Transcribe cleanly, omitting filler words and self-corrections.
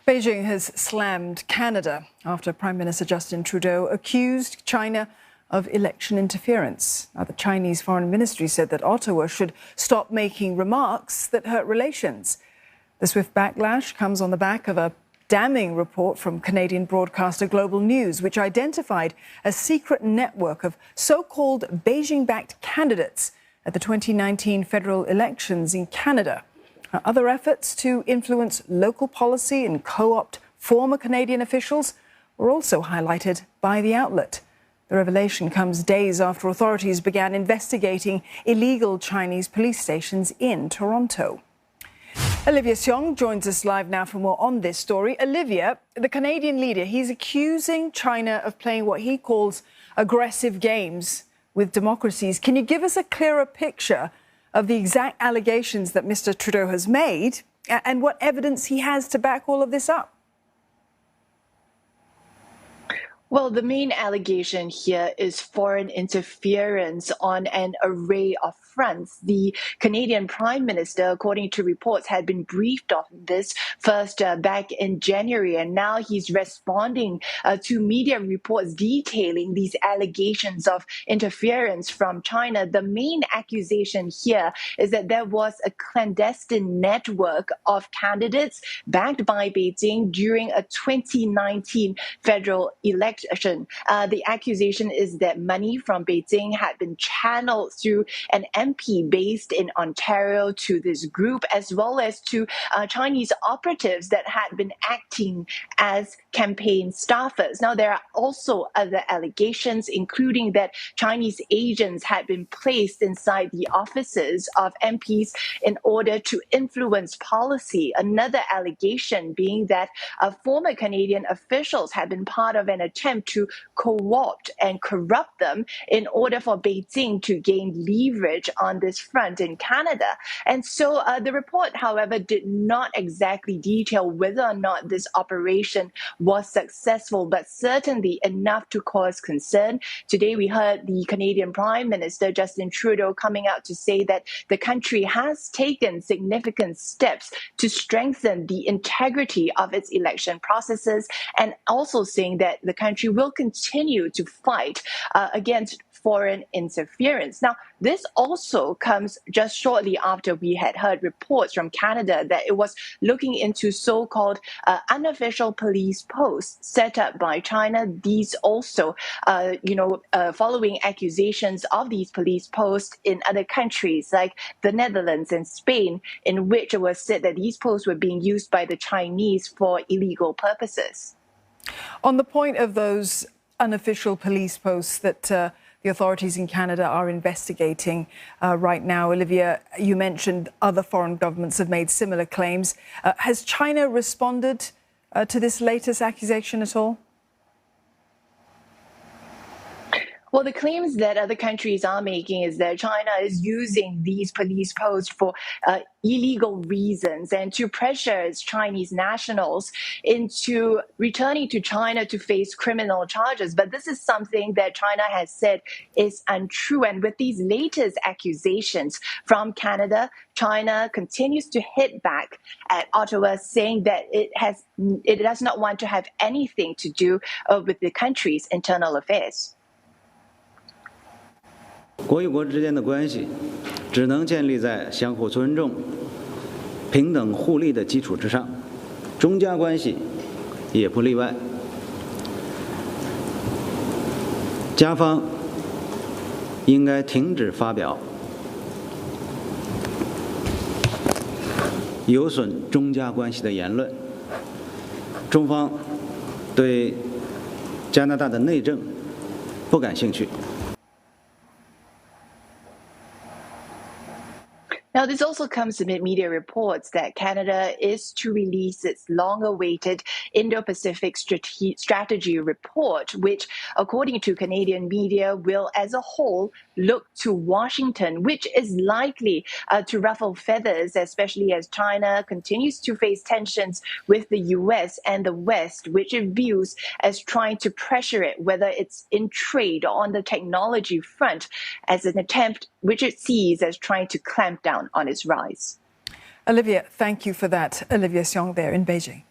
Beijing has slammed Canada after Prime Minister Justin Trudeau accused China of election interference. Now, the Chinese Foreign Ministry said that Ottawa should stop making remarks that hurt relations. The swift backlash comes on the back of a damning report from Canadian broadcaster Global News, which identified a secret network of so-called Beijing-backed candidates at the 2019 federal elections in Canada. Other efforts to influence local policy and co-opt former Canadian officials were also highlighted by the outlet. The revelation comes days after authorities began investigating illegal Chinese police stations in Toronto. Olivia Xiong joins us live now for more on this story. Olivia, the Canadian leader, he's accusing China of playing what he calls aggressive games with democracies. Can you give us a clearer picture of the exact allegations that Mr. Trudeau has made and what evidence he has to back all of this up? Well, the main allegation here is foreign interference on an array of fronts. The Canadian Prime Minister, according to reports, had been briefed on this first back in January, and now he's responding to media reports detailing these allegations of interference from China. The main accusation here is that there was a clandestine network of candidates backed by Beijing during a 2019 federal election. The accusation is that money from Beijing had been channeled through an MP based in Ontario to this group, as well as to Chinese operatives that had been acting as campaign staffers. Now, there are also other allegations, including that Chinese agents had been placed inside the offices of MPs in order to influence policy. Another allegation being that former Canadian officials had been part of an attempt to co-opt and corrupt them in order for Beijing to gain leverage on this front in Canada. And so the report, however, did not exactly detail whether or not this operation was successful, but certainly enough to cause concern. Today, we heard the Canadian Prime Minister Justin Trudeau coming out to say that the country has taken significant steps to strengthen the integrity of its election processes, and also saying that the country will continue to fight against foreign interference. Now, this also comes just shortly after we had heard reports from Canada that it was looking into so-called unofficial police posts set up by China. These also, following accusations of these police posts in other countries like the Netherlands and Spain, in which it was said that these posts were being used by the Chinese for illegal purposes. On the point of those unofficial police posts that the authorities in Canada are investigating right now, Olivia, you mentioned other foreign governments have made similar claims. Has China responded to this latest accusation at all? Well, the claims that other countries are making is that China is using these police posts for illegal reasons and to pressure its Chinese nationals into returning to China to face criminal charges. But this is something that China has said is untrue. And with these latest accusations from Canada, China continues to hit back at Ottawa, saying that it does not want to have anything to do with the country's internal affairs. 国与国之间的关系只能建立在相互尊重、平等互利的基础之上，中加关系也不例外。加方应该停止发表有损中加关系的言论。中方对加拿大的内政不感兴趣。 Now, this also comes amid media reports that Canada is to release its long-awaited Indo-Pacific strategy report, which, according to Canadian media, will as a whole look to Washington, which is likely to ruffle feathers, especially as China continues to face tensions with the US and the West, which it views as trying to pressure it, whether it's in trade or on the technology front, as an attempt which it sees as trying to clamp down on its rise. Olivia, thank you for that. Olivia Xiong there in Beijing.